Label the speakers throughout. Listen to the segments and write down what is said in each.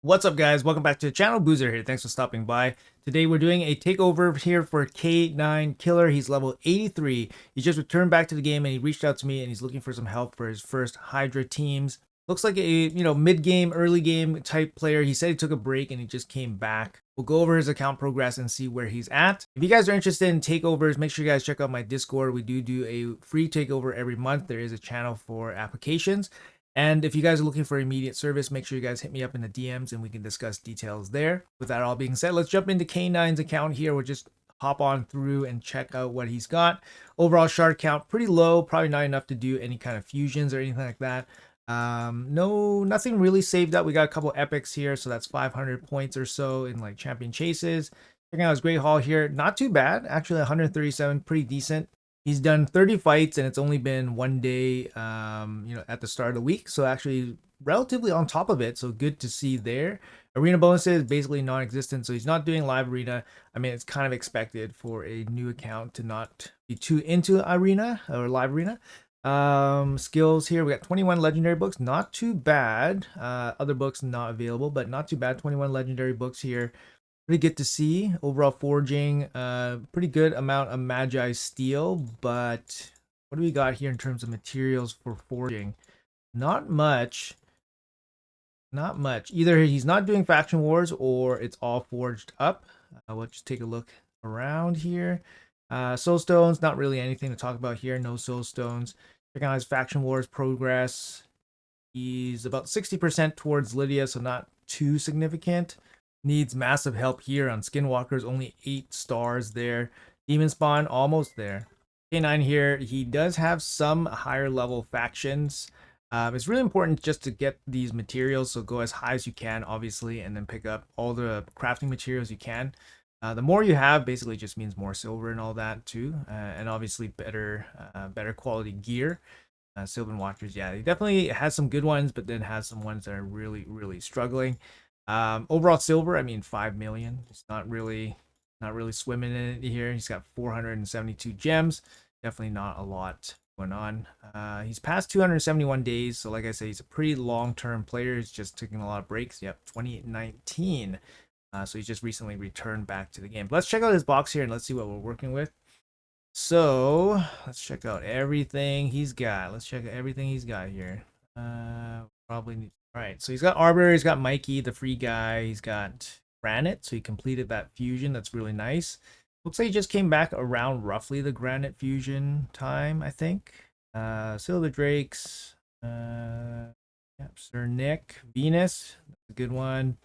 Speaker 1: What's up, guys? Welcome back to the channel. Boozer here. Thanks for stopping by. Today we're doing a takeover here for K9 Killer. He's level 83. He just returned back to the game and he reached out to me and he's looking for some help for his first Hydra teams. Looks like a mid-game, early game type player. He said he took a break and he just came back. We'll go over his account progress and see where he's at. If you guys are interested in takeovers, make sure you guys check out my Discord. We do a free takeover every month. There is a channel for applications. And if you guys are looking for immediate service, make sure you guys hit me up in the DMs and we can discuss details there. With that all being said, let's jump into K9's account here. We'll just hop on through and check out what he's got. Overall shard count, pretty low, probably not enough to do any kind of fusions or anything like that. Nothing really saved up. We got a couple epics here, so that's 500 points or so in like champion chases. Checking out his Great Hall here, not too bad. Actually, 137, pretty decent. He's done 30 fights and it's only been one day, at the start of the week. So actually relatively on top of it. So good to see there. Arena bonuses basically non-existent. So he's not doing live arena. I mean, it's kind of expected for a new account to not be too into arena or live arena. Skills here. We got 21 legendary books. Not too bad. Other books not available, but not too bad. 21 legendary books here. Pretty good to see. Overall forging, pretty good amount of Magi steel, but what do we got here in terms of materials for forging? Not much. Not much. Either he's not doing faction wars or it's all forged up. We'll just take a look around here. Soul stones, not really anything to talk about here. No soul stones. Check out his faction wars progress. He's about 60% towards Lydia, so not too significant. Needs massive help here on Skinwalkers, only 8 stars there. Demon Spawn, almost there. K9 here, he does have some higher level factions. It's really important just to get these materials, so go as high as you can, obviously, and then pick up all the crafting materials you can. The more you have basically just means more silver and all that too, and obviously better quality gear. Sylvan Watchers, yeah, he definitely has some good ones, but then has some ones that are really struggling. Overall silver, I mean 5 million. It's not really swimming in it here. He's got 472 gems. Definitely not a lot going on. He's past 271 days, so like I said, he's a pretty long-term player. He's just taking a lot of breaks. Yep, 2019. So he's just recently returned back to the game. But let's check out his box here and let's see what we're working with. So let's check out everything he's got. Let's check out everything he's got here. Probably need. All right, so he's got Arbiter, he's got Mikey, the free guy, he's got Granite, so he completed that fusion. That's really nice. Looks like he just came back around roughly the Granite fusion time, I think. Silver Drakes, Sir Nick, Venus, that's a good one.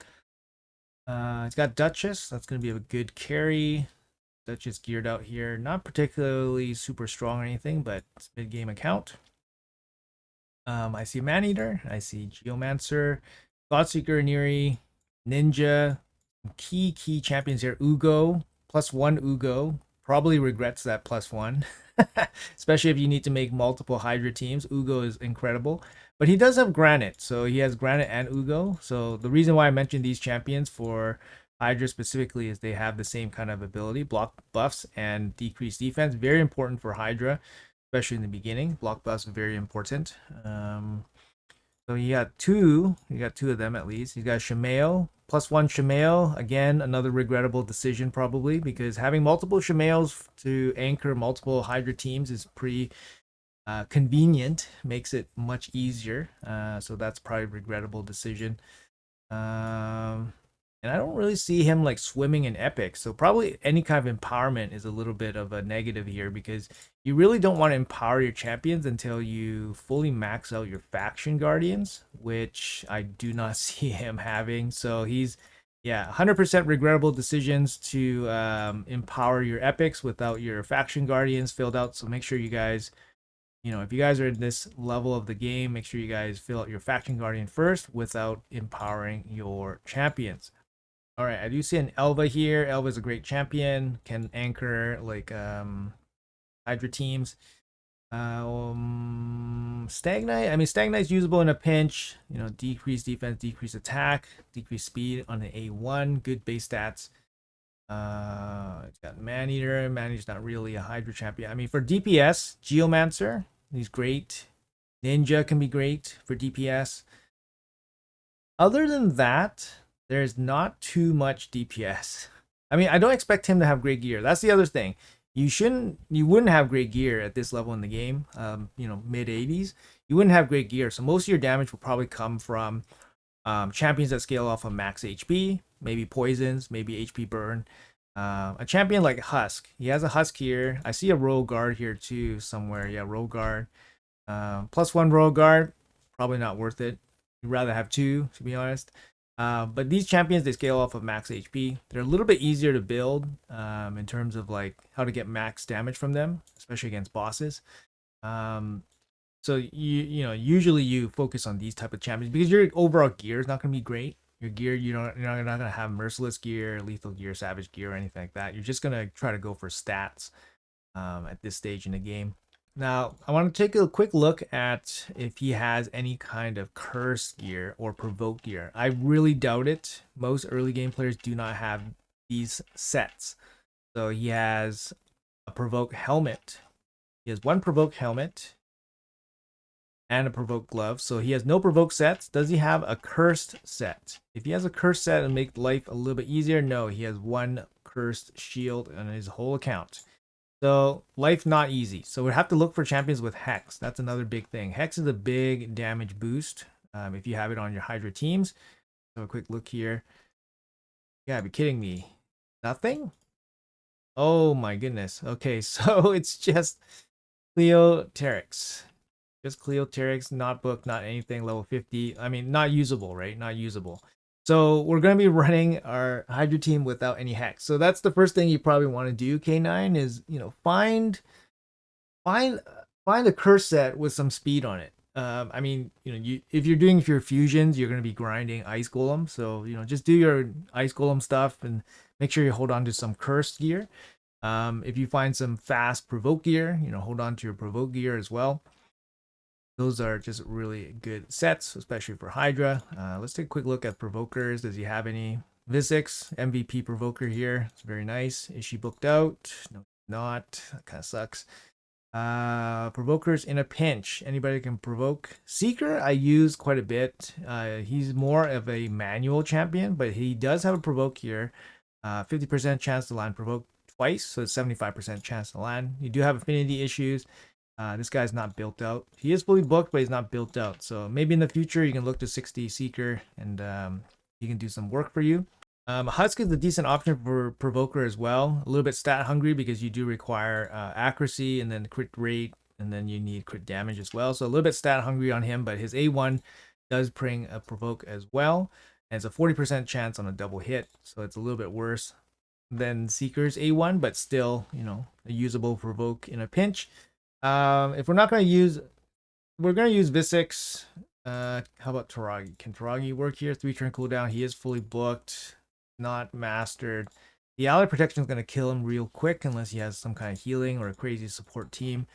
Speaker 1: He's got Duchess, that's going to be a good carry. Duchess geared out here, not particularly super strong or anything, but it's a mid-game account. I see Maneater, I see Geomancer, Godseeker, Neri, Ninja, key champions here. Ugo, +1 Ugo, probably regrets that +1, especially if you need to make multiple Hydra teams. Ugo is incredible, but he does have Granite, so he has Granite and Ugo. So the reason why I mentioned these champions for Hydra specifically is they have the same kind of ability, block buffs and decreased defense. Very important for Hydra, especially in the beginning. Block buffs very important. So you got two of them at least. You got Shamail, +1 Shamail. Again, another regrettable decision probably, because having multiple Shamails to anchor multiple Hydra teams is pretty convenient, makes it much easier. So that's probably a regrettable decision. And I don't really see him like swimming in epic. So probably any kind of empowerment is a little bit of a negative here, because you really don't want to empower your champions until you fully max out your faction guardians, which I do not see him having. So he's, yeah, 100% regrettable decisions to empower your epics without your faction guardians filled out. So make sure you guys, if you guys are in this level of the game, make sure you guys fill out your faction guardian first without empowering your champions. All right, I do see an Elva here. Elva is a great champion, can anchor like Hydra teams. Stag Knight. I mean, Stag Knight's usable in a pinch. Decrease defense, decrease attack, decrease speed on the A1. Good base stats. It's got Maneater. Maneater's not really a Hydra champion. I mean, for DPS, Geomancer, he's great. Ninja can be great for DPS. Other than that, there's not too much DPS. I mean, I don't expect him to have great gear. That's the other thing. You wouldn't have great gear at this level in the game. You know, mid 80s. You wouldn't have great gear. So most of your damage will probably come from champions that scale off of max HP, maybe poisons, maybe HP burn. A champion like Husk, he has a Husk here. I see a royal guard here too somewhere. Yeah, royal guard. +1 royal guard, probably not worth it. You'd rather have two, to be honest. But these champions, they scale off of max HP. They're a little bit easier to build in terms of like how to get max damage from them, especially against bosses. So you know usually you focus on these type of champions because your overall gear is not going to be great. Your gear you're not going to have merciless gear, lethal gear, savage gear, or anything like that. You're just going to try to go for stats at this stage in the game. Now I want to take a quick look at if he has any kind of curse gear or provoke gear. I really doubt it. Most early game players do not have these sets. So he has a provoke helmet. He has one provoke helmet and a provoke glove. So he has no provoke sets. Does he have a cursed set? If he has a cursed set and make life a little bit easier, no, he has one cursed shield on his whole account. So life not easy. So we have to look for champions with Hex. That's another big thing. Hex is a big damage boost if you have it on your Hydra teams. So a quick look here. You gotta be kidding me. Nothing? Oh my goodness. Okay, so it's just Cleoterix. Just Cleoterix, not booked, not anything, level 50. I mean, not usable, right? Not usable. So we're going to be running our Hydra team without any Hex. So that's the first thing you probably want to do, K9, is, you know, find a curse set with some speed on it. I mean, you know, if you're doing your fusions, you're going to be grinding Ice Golem. So, you know, just do your Ice Golem stuff and make sure you hold on to some cursed gear. If you find some fast provoke gear, you know, hold on to your provoke gear as well. Those are just really good sets, especially for Hydra. Let's take a quick look at provokers. Does he have any? Visix, MVP provoker here. It's very nice. Is she booked out? No, not. That kind of sucks. Provokers in a pinch. Anybody can provoke. Seeker, I use quite a bit. He's more of a manual champion, but he does have a provoke here. 50% chance to land provoke twice, so it's 75% chance to land. You do have affinity issues. This guy's not built out. He is fully booked, but he's not built out. So maybe in the future you can look to 60 Seeker and he can do some work for you. Husk is a decent option for Provoker as well. A little bit stat hungry because you do require accuracy and then crit rate, and then you need crit damage as well. So a little bit stat hungry on him, but his A1 does bring a Provoke as well. And it's a 40% chance on a double hit. So it's a little bit worse than Seeker's A1, but still, you know, a usable Provoke in a pinch. If we're not going to use, we're going to use Visix. How about Taragi? Can Taragi work here? 3-turn cooldown. He is fully booked, not mastered. The ally protection is going to kill him real quick unless he has some kind of healing or a crazy support team.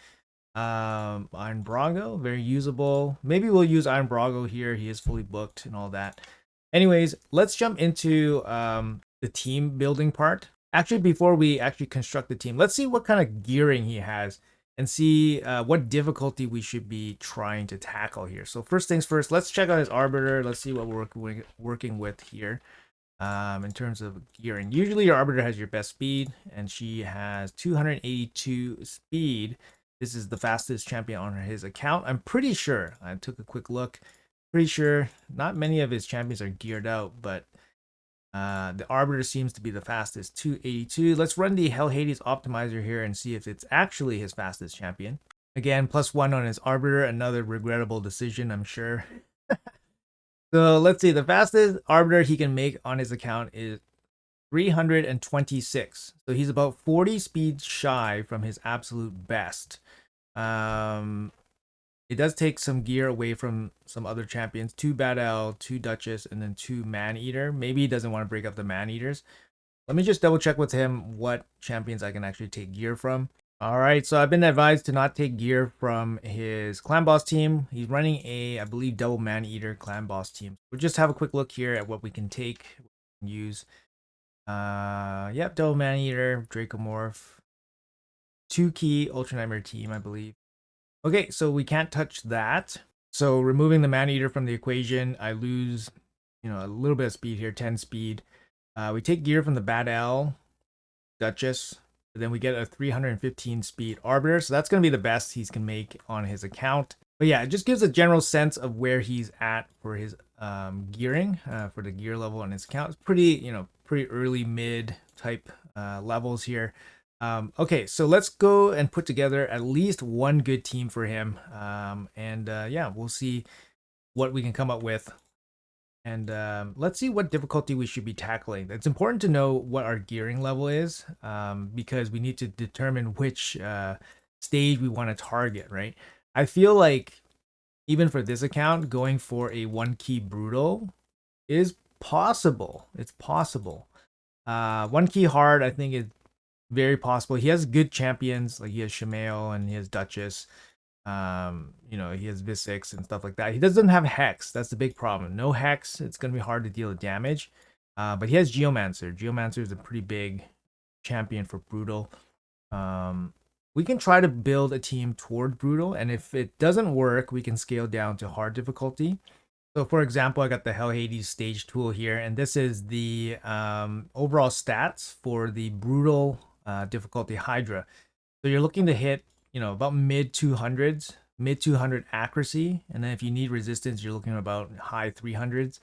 Speaker 1: Iron Brago, very usable. Maybe we'll use Iron Brago here. He is fully booked and all that. Anyways, let's jump into the team building part. Actually, before we actually construct the team, let's see what kind of gearing he has and see what difficulty we should be trying to tackle here. So first things first, let's check out his Arbiter. Let's see what we're working with here in terms of gearing. Usually your Arbiter has your best speed, and she has 282 speed. This is the fastest champion on his account. I'm pretty sure, I took a quick look, pretty sure not many of his champions are geared out, but the Arbiter seems to be the fastest, 282. Let's run the Hell Hades optimizer here and see if it's actually his fastest champion. Again, +1 on his Arbiter, another regrettable decision, I'm sure. So let's see, the fastest Arbiter he can make on his account is 326. So he's about 40 speeds shy from his absolute best. It does take some gear away from some other champions. 2 Battle, 2 Duchess, and then 2 Man-Eater. Maybe he doesn't want to break up the Man-Eaters. Let me just double check with him what champions I can actually take gear from. Alright, so I've been advised to not take gear from his clan boss team. He's running a, I believe, double Man-Eater clan boss team. We'll just have a quick look here at what we can take, use. Yep, double Man-Eater, Dracomorph. 2 key Ultra Nightmare team, I believe. Okay, so we can't touch that. So removing the Man-Eater from the equation, I lose, you know, a little bit of speed here, 10 speed. We take gear from the Bad L, Duchess, then we get a 315 speed Arbiter. So that's going to be the best he's can make on his account. But yeah, it just gives a general sense of where he's at for his gearing, for the gear level on his account. It's pretty, you know, pretty early mid type levels here. Okay, so let's go and put together at least one good team for him. Yeah, we'll see what we can come up with. And let's see what difficulty we should be tackling. It's important to know what our gearing level is, because we need to determine which stage we want to target, right? I feel like even for this account, going for a one key brutal is possible. It's possible. One key hard, I think, is very possible. He has good champions, like he has Shemeo and he has Duchess. You know, he has Visix and stuff like that. He doesn't have Hex. That's the big problem. No Hex, it's gonna be hard to deal with damage. But he has Geomancer. Geomancer is a pretty big champion for Brutal. We can try to build a team toward Brutal, and if it doesn't work, we can scale down to hard difficulty. So for example, I got the Hell Hades stage tool here, and this is the overall stats for the Brutal difficulty Hydra. So you're looking to hit, you know, about mid 200s, mid 200 accuracy, and then if you need resistance, you're looking at about high 300s.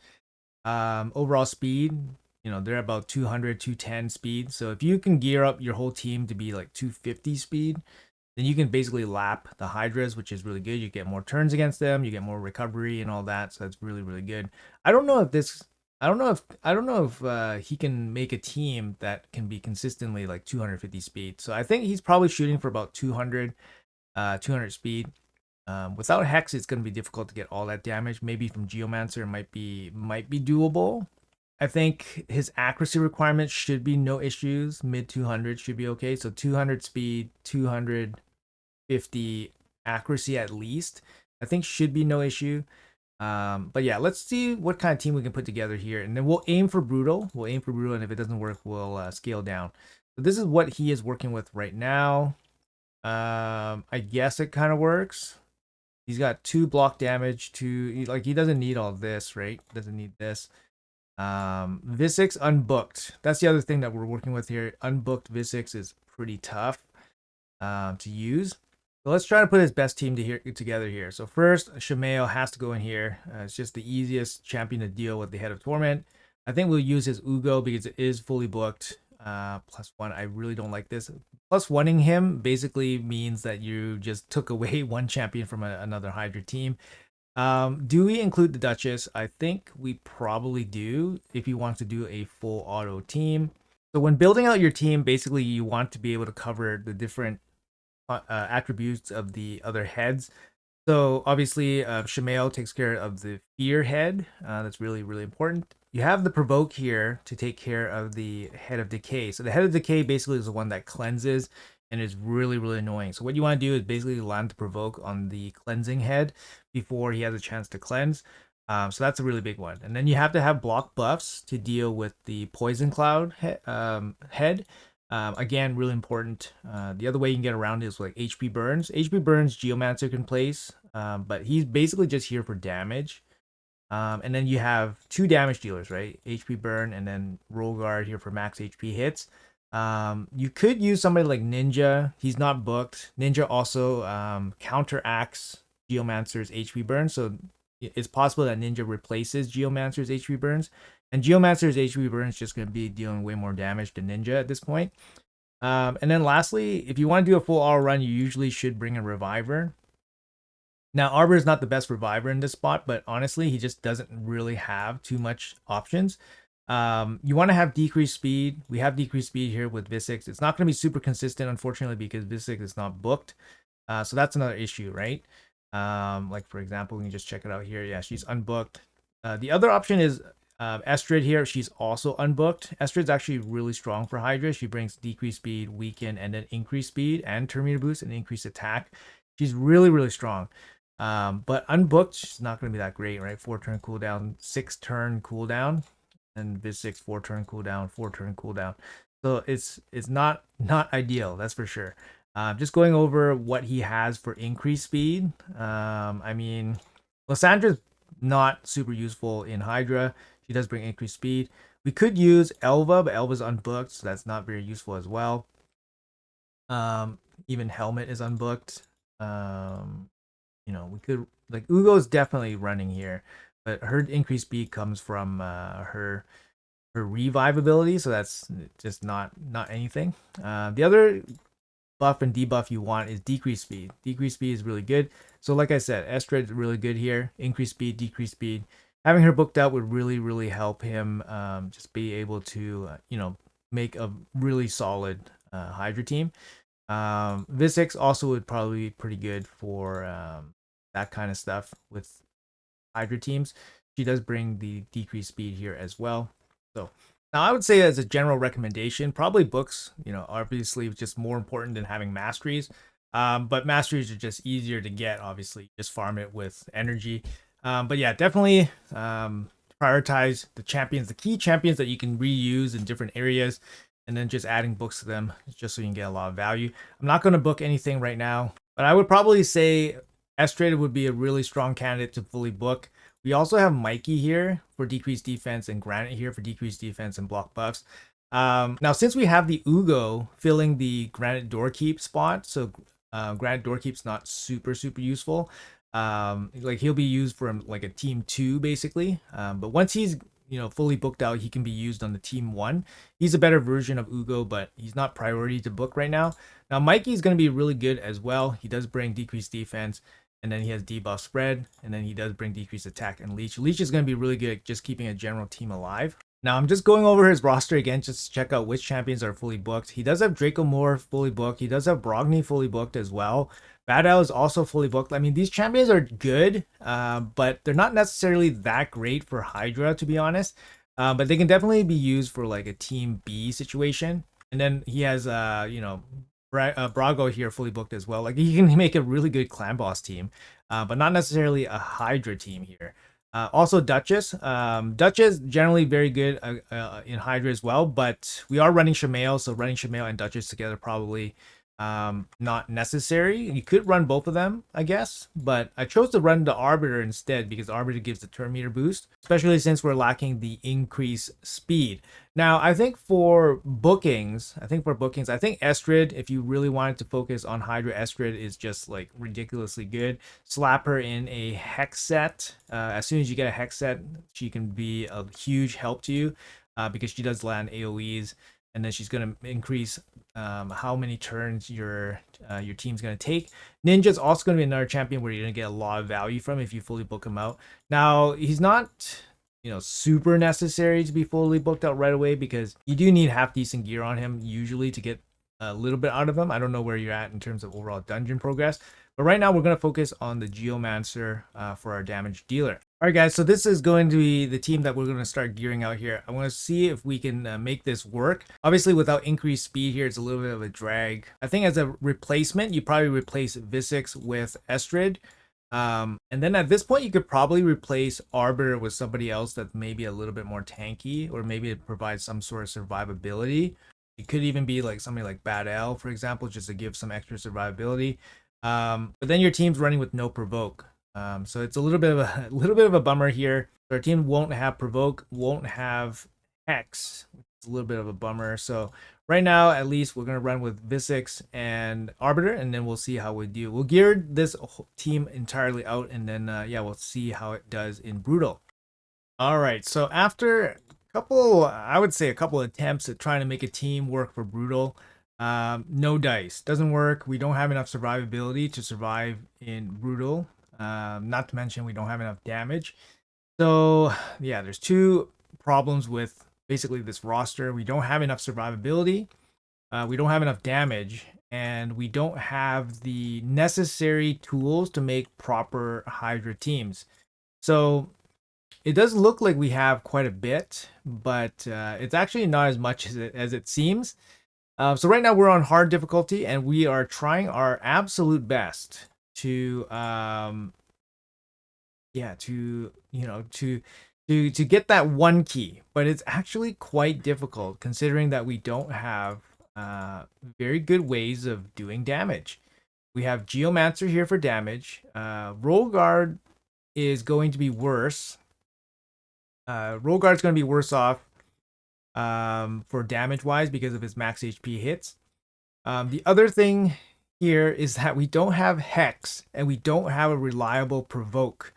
Speaker 1: Overall speed, you know, they're about 200, 210 speed. So if you can gear up your whole team to be like 250 speed, then you can basically lap the Hydras, which is really good. You get more turns against them, you get more recovery and all that. So that's really, really good. I don't know if he can make a team that can be consistently like 250 speed. So I think he's probably shooting for about 200 speed. Without Hex, it's going to be difficult to get all that damage. Maybe from Geomancer might be doable. I think his accuracy requirements should be no issues. Mid 200 should be okay. So 200 speed, 250 accuracy at least, I think should be no issue. But yeah, let's see what kind of team we can put together here, and then we'll aim for Brutal. And if it doesn't work, we'll scale down. So this is what he is working with right now. I guess it kind of works. He's got 2 block damage, like he doesn't need all this, right? Doesn't need this. Visix unbooked. That's the other thing that we're working with here. Unbooked Visix is pretty tough to use. So let's try to put his best team together here. So first, Shemeo has to go in here. It's just the easiest champion to deal with the Head of Torment. I think we'll use his Ugo because it is fully booked. +1. I really don't like this. +1ing him basically means that you just took away one champion from another Hydra team. Do we include the Duchess? I think we probably do if you want to do a full auto team. So when building out your team, basically you want to be able to cover the different attributes of the other heads. So obviously, Shemeo takes care of the fear head. That's really, really important. You have the provoke here to take care of the head of decay. So the head of decay basically is the one that cleanses and is really, really annoying. So what you want to do is basically land the provoke on the cleansing head before he has a chance to cleanse. So that's a really big one. And then you have to have block buffs to deal with the poison cloud head. Again, really important. The other way you can get around is like HP burns. HP burns Geomancer can place, but he's basically just here for damage. And then you have 2 damage dealers, right? HP burn and then roll guard here for max HP hits. You could use somebody like Ninja. He's not booked. Ninja also counteracts Geomancer's HP burn, so it's possible that Ninja replaces Geomancer's HP burns. And Geomancer's HP burn is just going to be dealing way more damage than Ninja at this point. And then lastly, if you want to do a full auto run, you usually should bring a Reviver. Now, Arbor is not the best Reviver in this spot, but honestly, he just doesn't really have too much options. You want to have decreased speed. We have decreased speed here with Visix. It's not going to be super consistent, unfortunately, because Visix is not booked. So that's another issue, right? Like, for example, we can just check it out here. Yeah, she's unbooked. The other option is Estrid here. She's also unbooked. Estrid's actually really strong for Hydra. She brings decreased speed, weaken, and then increased speed and Terminator boost and increased attack. She's really, really strong. But unbooked, she's not going to be that great, right? 4-turn cooldown, 6-turn cooldown, and Visix 4-turn cooldown, 4-turn cooldown. So it's not ideal, that's for sure. Just going over what he has for increased speed. I mean, Lyssandra's not super useful in Hydra. She does bring increased speed. We could use Elva, but Elva's unbooked, so that's not very useful as well. Even Helmet is unbooked. We could like Ugo's definitely running here, but her increased speed comes from her revive ability, so that's just not anything. The other buff and debuff you want is decreased speed. Decreased speed is really good. So like I said, Estrid is really good here. Increased speed, decreased speed. Having her booked out would really help him just be able to make a really solid Hydra team. Visix also would probably be pretty good for that kind of stuff with Hydra teams. She does bring the decreased speed here as well. So now I would say as a general recommendation, probably books, obviously just more important than having masteries. But masteries are just easier to get, obviously. Just farm it with energy. But yeah, definitely prioritize the champions, the key champions that you can reuse in different areas, and then just adding books to them just so you can get a lot of value. I'm not going to book anything right now, but I would probably say Estrada would be a really strong candidate to fully book. We also have Mikey here for decreased defense and Granite here for decreased defense and block buffs. Now, since we have the Ugo filling the Granite Doorkeep spot, so Granite Doorkeep's not super useful. Like he'll be used for like a team 2 basically. But once he's fully booked out, he can be used on the team 1. He's a better version of Ugo, but he's not priority to book right now. Now Mikey's going to be really good as well. He does bring decreased defense, and then he has debuff spread, and then he does bring decreased attack and leech. Leech is going to be really good at just keeping a general team alive. Now I'm just going over his roster again just to check out which champions are fully booked. He does have Draco Moore fully booked. He does have Brogni fully booked as well. Badal is also fully booked. I mean, these champions are good, but they're not necessarily that great for Hydra, to be honest. But they can definitely be used for like a team B situation. And then he has, Brago here fully booked as well. Like he can make a really good clan boss team, but not necessarily a Hydra team here. Also Duchess. Duchess generally very good in Hydra as well, but we are running Shamail, so running Shamail and Duchess together probably not necessary. You could run both of them, I guess, but I chose to run the Arbiter instead because Arbiter gives the turn meter boost, especially since we're lacking the increased speed. Now, I think for bookings, I think Estrid, if you really wanted to focus on Hydra, Estrid is just like ridiculously good. Slap her in a hex set. As soon as you get a hex set, she can be a huge help to you because she does land AoEs, and then she's going to increase how many turns your team's going to take. Ninja's also going to be another champion where you're going to get a lot of value from if you fully book him out. Now, he's not super necessary to be fully booked out right away because you do need half decent gear on him usually to get a little bit out of him. I don't know where you're at in terms of overall dungeon progress, but right now we're going to focus on the Geomancer for our damage dealer. All right, guys, so this is going to be the team that we're going to start gearing out here. I want to see if we can make this work. Obviously, without increased speed here, it's a little bit of a drag. I think as a replacement, you probably replace Visix with Estrid. And then at this point, you could probably replace Arbiter with somebody else that's maybe a little bit more tanky, or maybe it provides some sort of survivability. It could even be like somebody like Badal, for example, just to give some extra survivability. But then your team's running with no provoke. So it's a little bit of a bummer here. Our team won't have provoke, won't have hex. It's a little bit of a bummer. So right now, at least we're gonna run with Visix and Arbiter, and then we'll see how we do. We'll gear this team entirely out, and then we'll see how it does in Brutal. All right. So after I would say a couple attempts at trying to make a team work for Brutal, no dice, doesn't work. We don't have enough survivability to survive in Brutal. Not to mention we don't have enough damage. So yeah, there's two problems with basically this roster. We don't have enough survivability, we don't have enough damage, and we don't have the necessary tools to make proper Hydra teams. So it does look like we have quite a bit, but it's actually not as much as it seems. So right now we're on hard difficulty, and we are trying our absolute best to to get that one key, but it's actually quite difficult considering that we don't have very good ways of doing damage. We have Geomancer here for damage. Roll Guard is going to be worse Rogar's going to be worse off for damage wise because of his max HP hits. The other thing here is that we don't have Hex and we don't have a reliable provoke.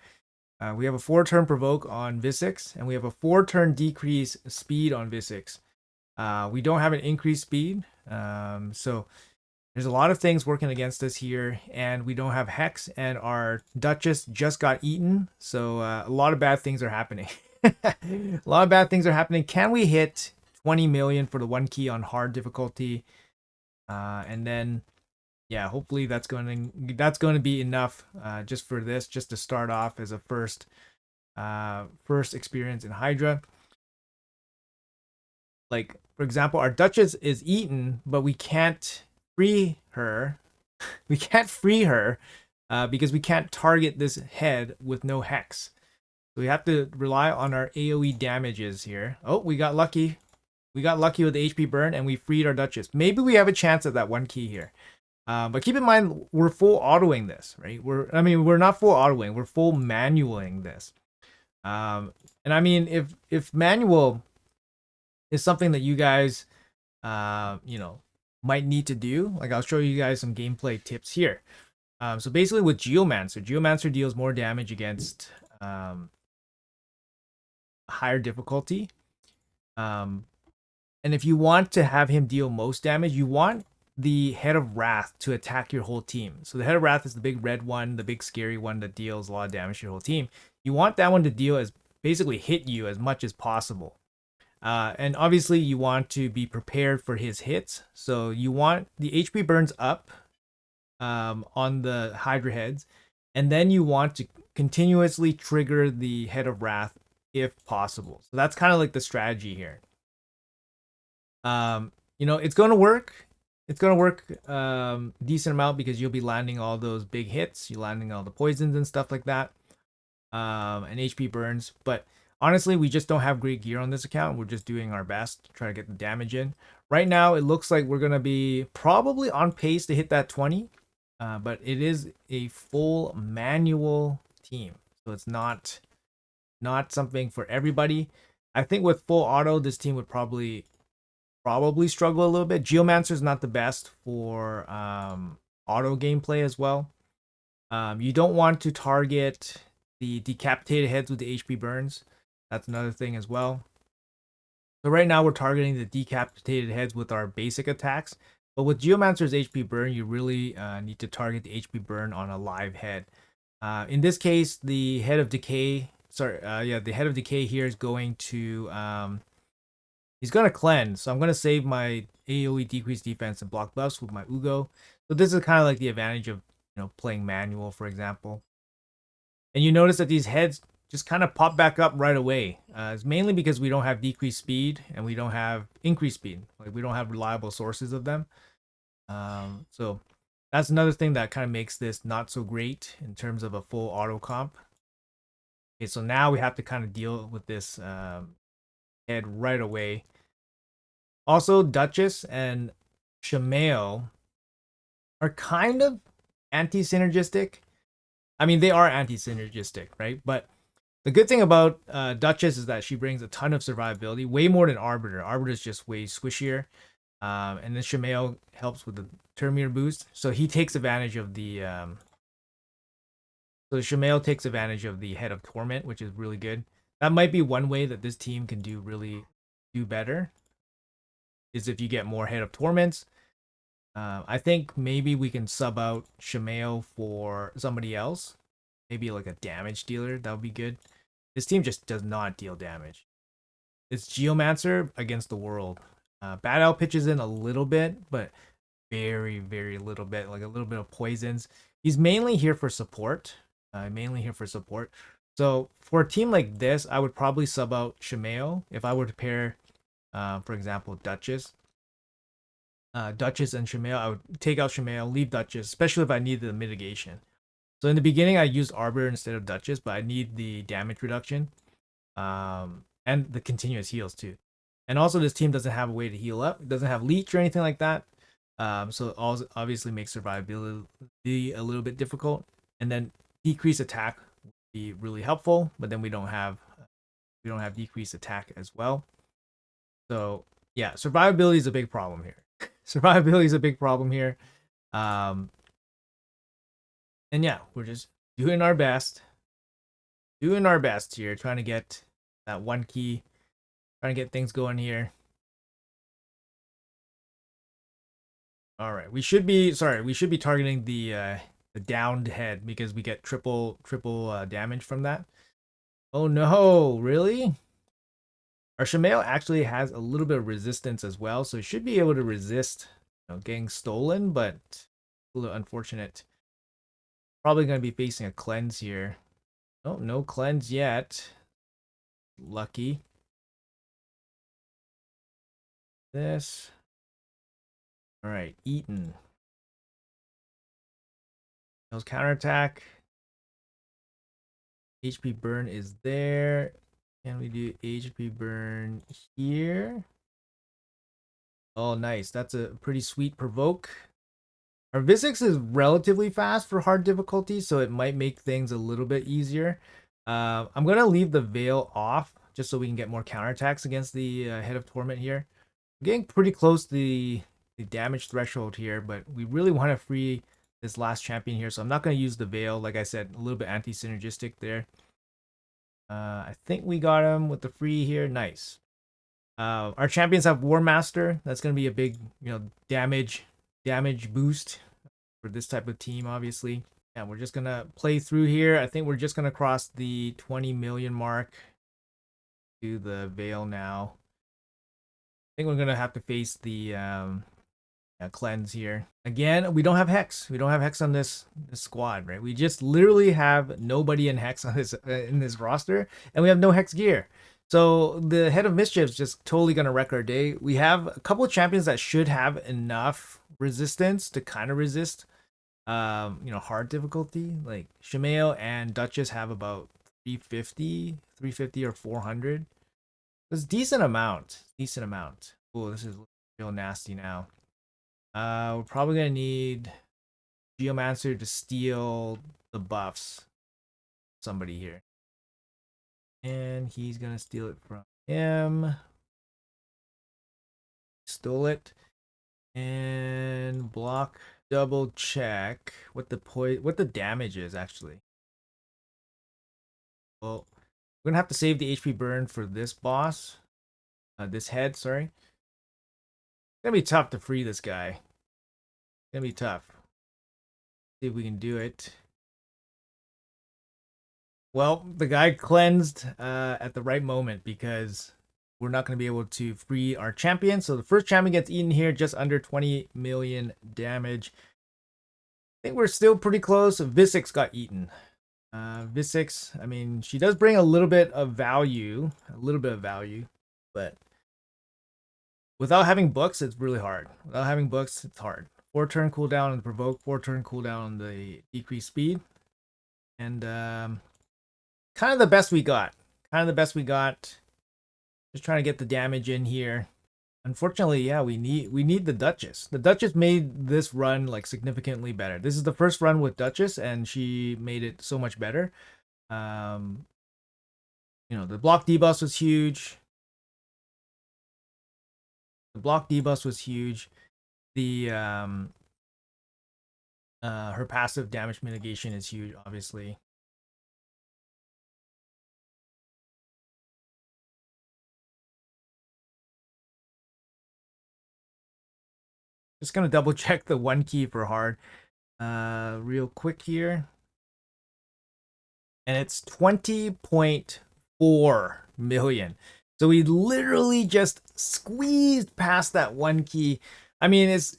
Speaker 1: We have a 4-turn provoke on Visix and we have a 4-turn decrease speed on Visix. We don't have an increased speed, so there's a lot of things working against us here, and we don't have Hex, and our Duchess just got eaten, so a lot of bad things are happening. A lot of bad things are happening. Can we hit 20 million for the 1 key on hard difficulty? And then, yeah, hopefully that's going to be enough just for this, just to start off as a first experience in Hydra. Like, for example, our Duchess is eaten, but we can't free her. We can't free her because we can't target this head with no Hex. So we have to rely on our AoE damages here. Oh, we got lucky. We got lucky with the HP burn and we freed our Duchess. Maybe we have a chance at that 1 key here. But keep in mind, we're full autoing this, right? We're not full autoing. We're full manualing this. And I mean, if manual is something that you guys, might need to do, like I'll show you guys some gameplay tips here. So basically with Geomancer deals more damage against higher difficulty. And if you want to have him deal most damage, you want the Head of Wrath to attack your whole team. So the Head of Wrath is the big red one, the big scary one that deals a lot of damage to your whole team. You want that one to deal basically hit you as much as possible. And obviously you want to be prepared for his hits. So you want the HP burns up on the Hydra heads. And then you want to continuously trigger the Head of Wrath if possible. So that's kind of like the strategy here. It's going to work. It's going to work decent amount because you'll be landing all those big hits. You're landing all the poisons and stuff like that. And HP burns. But honestly, we just don't have great gear on this account. We're just doing our best to try to get the damage in. Right now, it looks like we're going to be probably on pace to hit that 20. But it is a full manual team. So it's not something for everybody. I think with full auto, this team would probably struggle a little bit. Geomancer is not the best for auto gameplay as well. You don't want to target the decapitated heads with the HP burns. That's another thing as well. So right now we're targeting the decapitated heads with our basic attacks. But with Geomancer's HP burn, you really need to target the HP burn on a live head. In this case, the Head of Decay, the Head of Decay here is going to, he's going to cleanse. So I'm going to save my AoE decrease defense and block buffs with my Ugo. So this is kind of like the advantage of, playing manual, for example. And you notice that these heads just kind of pop back up right away. It's mainly because we don't have decreased speed and we don't have increased speed. Like we don't have reliable sources of them. So that's another thing that kind of makes this not so great in terms of a full auto comp. Okay, so now we have to kind of deal with this head right away. Also, Duchess and Shamail are kind of anti-synergistic. I mean, they are anti-synergistic, right? But the good thing about Duchess is that she brings a ton of survivability, way more than Arbiter. Arbiter is just way squishier. And then Shamail helps with the turn meter boost. So he takes advantage of the... So Shamail takes advantage of the Head of Torment, which is really good. That might be one way that this team can do better, is if you get more Head of Torments. I think maybe we can sub out Shamail for somebody else. Maybe like a damage dealer. That would be good. This team just does not deal damage. It's Geomancer against the world. Bad Owl pitches in a little bit, but very, very little bit. Like a little bit of poisons. He's mainly here for support. So for a team like this, I would probably sub out Shamail if I were to pair, for example, Duchess. Duchess and Shamail, I would take out Shamail, leave Duchess, especially if I need the mitigation. So in the beginning, I used Arbiter instead of Duchess, but I need the damage reduction, and the continuous heals too. And also, this team doesn't have a way to heal up. It doesn't have leech or anything like that. So it also obviously makes survivability a little bit difficult. And then decrease attack would be really helpful, but then we don't have We don't have decreased attack as well. So yeah, survivability is a big problem here. Survivability is a big problem here. And yeah, we're just doing our best. Doing our best here, trying to get that one key, trying to get things going here. All right, we should be targeting the downed head because we get triple damage from that. Oh no, really? Our Shamail actually has a little bit of resistance as well, so it should be able to resist, getting stolen, but a little unfortunate. Probably going to be facing a cleanse here. Oh, no cleanse yet. Lucky. This. All right, Eaton. Those counterattack. HP burn is there. Can we do HP burn here? Oh, nice. That's a pretty sweet provoke. Our Visix is relatively fast for hard difficulty, so it might make things a little bit easier. I'm going to leave the Veil off just so we can get more counterattacks against the Head of Torment here. We're getting pretty close to the damage threshold here, but we really want to free this last champion here, so I'm not going to use the Veil. Like I said, a little bit anti-synergistic there. I think we got him with the free here. Nice. Our champions have War Master. That's going to be a big, damage boost for this type of team, obviously. Yeah, we're just going to play through here. I think we're just going to cross the 20 million mark. Do the Veil now. I think we're going to have to face the cleanse here. Again, we don't have Hex. We don't have Hex on this squad, right? We just literally have nobody in Hex on this in this roster, and we have no Hex gear. So the Head of Mischief is just totally going to wreck our day. We have a couple of champions that should have enough resistance to kind of resist hard difficulty. Like Shamail and Duchess have about 350 or 400. It's decent amount. Oh, this is real nasty now. We're probably gonna need Geomancer to steal the buffs. Somebody here. And he's gonna steal it from him. Stole it. And block. Double check what the damage is actually. Well, we're gonna have to save the HP burn for this boss. This head, sorry. It's gonna be tough to free this guy. It's gonna be tough. See if we can do it. Well, the guy cleansed at the right moment because we're not going to be able to free our champion. So the first champion gets eaten here, just under 20 million damage. I think we're still pretty close. Visix got eaten. Visix, I mean, she does bring a little bit of value. But without having books, it's really hard. Without having books, it's hard. 4 turn cooldown on the provoke, 4 turn cooldown on the decreased speed. And kind of the best we got. Just trying to get the damage in here. Unfortunately, yeah, we need the Duchess. The Duchess made this run like significantly better. This is the first run with Duchess, and she made it so much better. The block debuff was huge. The her passive damage mitigation is huge, obviously. Just gonna double check the one key for hard real quick here. And it's 20.4 million. So we literally just squeezed past that one key. I mean, it's,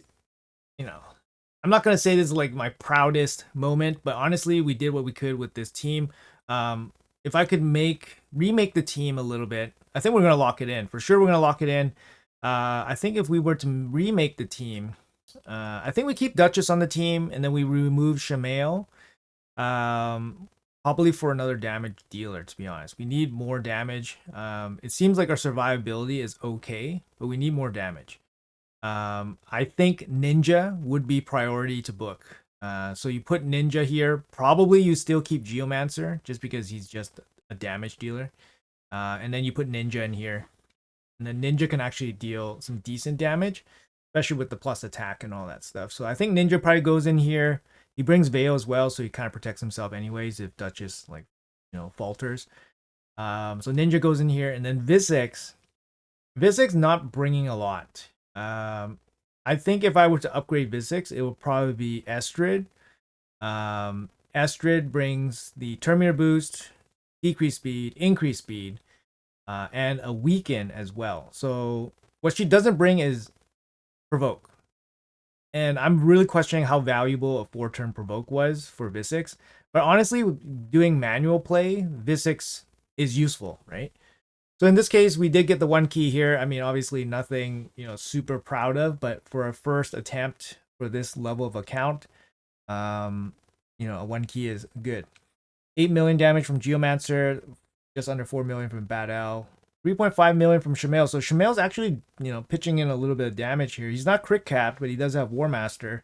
Speaker 1: I'm not gonna say this is like my proudest moment, but honestly, we did what we could with this team. If I could remake the team a little bit, I think we're gonna lock it in. For sure, we're gonna lock it in. I think if we were to remake the team, I think we keep Duchess on the team and then we remove Shamail. Probably for another damage dealer, to be honest. We need more damage. It seems like our survivability is okay, but we need more damage. I think Ninja would be priority to book. So you put Ninja here. Probably you still keep Geomancer just because he's just a damage dealer. And then you put Ninja in here. And then Ninja can actually deal some decent damage, especially with the plus attack and all that stuff. So I think Ninja probably goes in here. He brings Veil as well, so he kind of protects himself anyways if Duchess, like, falters. So Ninja goes in here, and then Visix. Visix not bringing a lot. I think if I were to upgrade Visix, it would probably be Estrid. Estrid brings the Terminator boost, decrease speed, increase speed, and a weaken as well. So what she doesn't bring is provoke. And I'm really questioning how valuable a 4-turn provoke was for Visix. But honestly, doing manual play, Visix is useful, right? So in this case, we did get the 1 key here. I mean, obviously nothing, super proud of, but for a first attempt for this level of account, a 1 key is good. 8 million damage from Geomancer, just under 4 million from Bad Owl, 3.5 million from Shamail. So Shamail's actually, pitching in a little bit of damage here. He's not crit capped, but he does have War Master.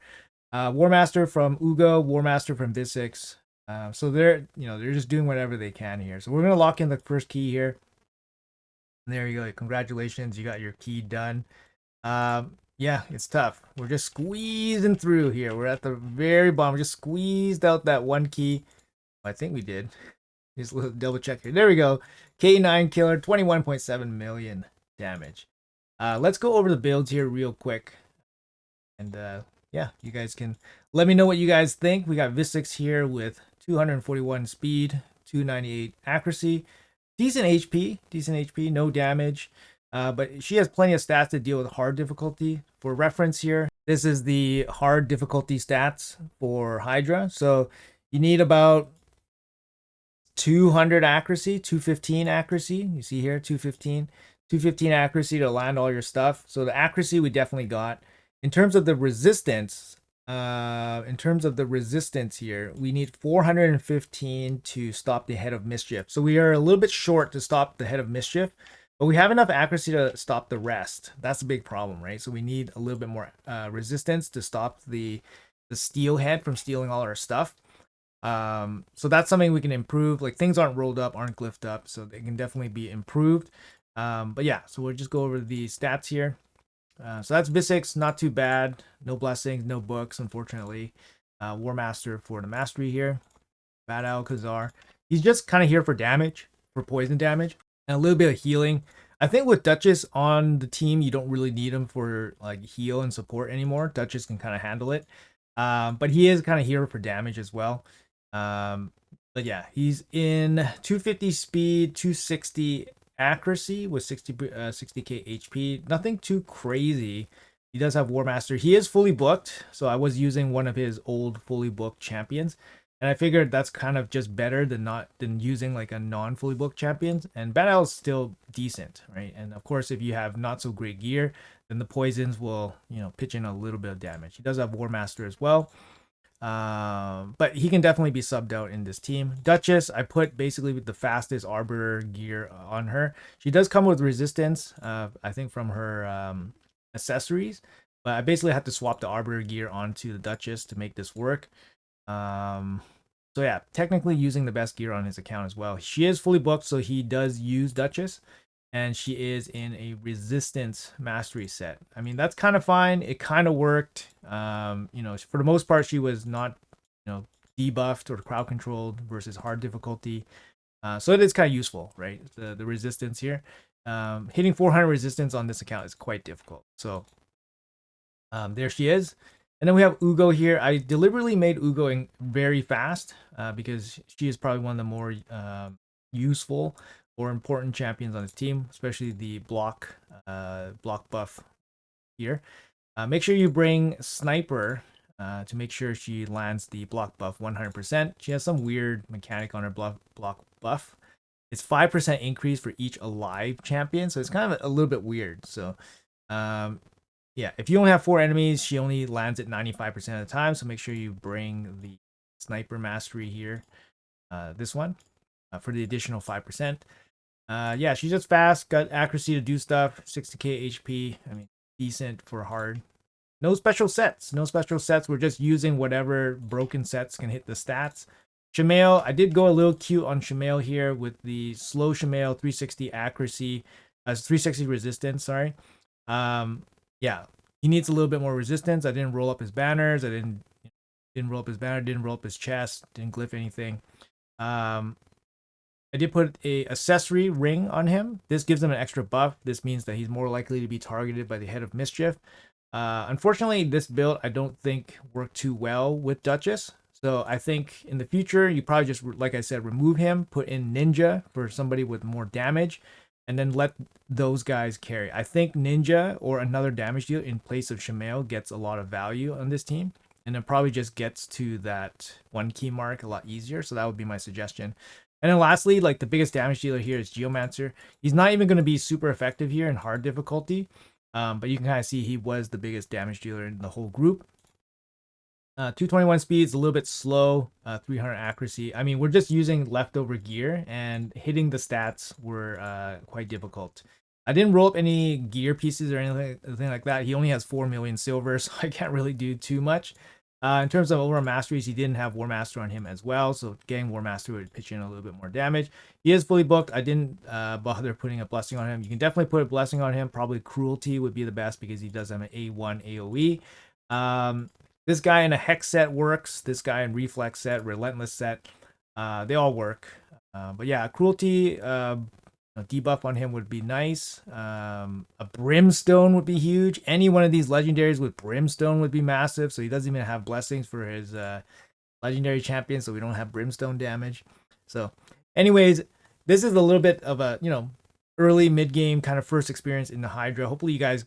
Speaker 1: War Master from Ugo, War Master from Visix. So they're just doing whatever they can here. So we're gonna lock in the first key here. And there you go. Congratulations, you got your key done. Yeah, it's tough. We're just squeezing through here. We're at the very bottom. We just squeezed out that 1 key. I think we did. Just a little double check here. There we go. K9 killer, 21.7 million damage. Let's go over the builds here real quick. And yeah, you guys can let me know what you guys think. We got Visix here with 241 speed, 298 accuracy. Decent HP, no damage. But she has plenty of stats to deal with hard difficulty. For reference here, this is the hard difficulty stats for Hydra. So you need about 200 accuracy, 215 accuracy. You see here, 215 accuracy to land all your stuff. So the accuracy we definitely got. In terms of the resistance, here, we need 415 to stop the Head of Mischief. So we are a little bit short to stop the Head of Mischief, but we have enough accuracy to stop the rest. That's a big problem, right? So we need a little bit more resistance to stop the Steel Head from stealing all our stuff. So that's something we can improve. Like, things aren't rolled up, aren't glyphed up, so they can definitely be improved. But yeah, so we'll just go over the stats here. So that's Visix, not too bad. No blessings, no books, unfortunately. War Master for the mastery here. Bad Owl Khazar. He's just kind of here for damage, for poison damage, and a little bit of healing. I think with Duchess on the team, you don't really need him for like heal and support anymore. Duchess can kind of handle it. But he is kind of here for damage as well. But yeah, he's in 250 speed, 260 accuracy with 60k HP. Nothing too crazy. He does have War Master. He is fully booked, so I was using one of his old fully booked champions, and I figured that's kind of just better than using like a non-fully booked champions. And Bad Owl is still decent, right? And of course, if you have not so great gear, then the poisons will pitch in a little bit of damage. He does have War Master as well. But he can definitely be subbed out in this team. Duchess, I put basically with the fastest Arbiter gear on her. She does come with resistance, I think from her accessories, but I basically had to swap the Arbiter gear onto the Duchess to make this work. So yeah, technically using the best gear on his account as well. She is fully booked, so he does use Duchess. And she is in a resistance mastery set. I mean, that's kind of fine. It kind of worked. For the most part, she was not, debuffed or crowd controlled versus hard difficulty. So it is kind of useful, right? The resistance here. Hitting 400 resistance on this account is quite difficult. So there she is. And then we have Ugo here. I deliberately made Ugo very fast because she is probably one of the more useful or important champions on his team, especially the block buff here. Make sure you bring Sniper to make sure she lands the block buff 100%. She has some weird mechanic on her block buff. It's 5% increase for each alive champion, so it's kind of a little bit weird. So yeah, if you only have 4 enemies, she only lands it 95% of the time, so make sure you bring the Sniper Mastery here, this one, for the additional 5%. Yeah, she's just fast, got accuracy to do stuff, 60k HP. I mean, decent for hard. No special sets. We're just using whatever broken sets can hit the stats. Shamail, I did go a little cute on Shamail here with the slow Shamail 360 accuracy, 360 resistance, sorry. Yeah, he needs a little bit more resistance. I didn't roll up his banners. I didn't roll up his banner, didn't roll up his chest, didn't glyph anything. I did put a accessory ring on him. This gives him an extra buff. This means that he's more likely to be targeted by the Head of Mischief. Unfortunately, this build I don't think worked too well with Duchess. So I think in the future, you probably just, like I said, remove him, put in Ninja for somebody with more damage, and then let those guys carry. I think Ninja or another damage dealer in place of Shamail gets a lot of value on this team, and it probably just gets to that 1 key mark a lot easier. So that would be my suggestion. And then lastly, like the biggest damage dealer here is Geomancer. He's not even going to be super effective here in hard difficulty. But you can kind of see he was the biggest damage dealer in the whole group. 221 speed is a little bit slow, 300 accuracy. I mean, we're just using leftover gear, and hitting the stats were quite difficult. I didn't roll up any gear pieces or anything like that. He only has 4 million silver, so I can't really do too much. In terms of overall masteries, he didn't have War Master on him as well, so getting War Master would pitch in a little bit more damage. He is fully booked. I didn't bother putting a blessing on him. You can definitely put a blessing on him. Probably Cruelty would be the best because he does have an A1 AoE. This guy in a Hex set works. This guy in Reflex set, Relentless set, they all work. But yeah, Cruelty, a debuff on him would be nice. A Brimstone would be huge. Any one of these legendaries with Brimstone would be massive. So he doesn't even have blessings for his legendary champion, so we don't have Brimstone damage. So anyways, this is a little bit of a, early mid-game kind of first experience in the Hydra. Hopefully you guys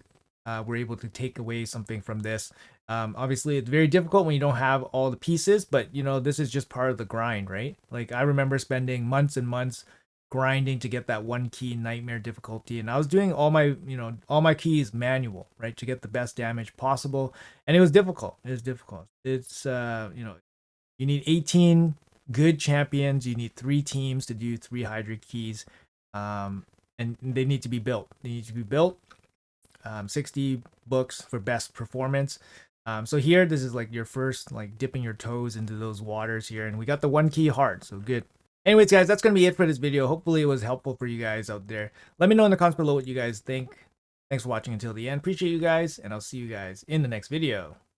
Speaker 1: were able to take away something from this. Obviously, it's very difficult when you don't have all the pieces, but this is just part of the grind, right? Like I remember spending months and months grinding to get that 1 key nightmare difficulty, and I was doing all my keys manual, right, to get the best damage possible, and it was difficult. It's you need 18 good champions. You need 3 teams to do 3 Hydra keys, and they need to be built. 60 books for best performance. So here, this is like your first, like dipping your toes into those waters here, and we got the 1 key hard, so good. Anyways, guys, that's going to be it for this video. Hopefully it was helpful for you guys out there. Let me know in the comments below what you guys think. Thanks for watching until the end. Appreciate you guys, and I'll see you guys in the next video.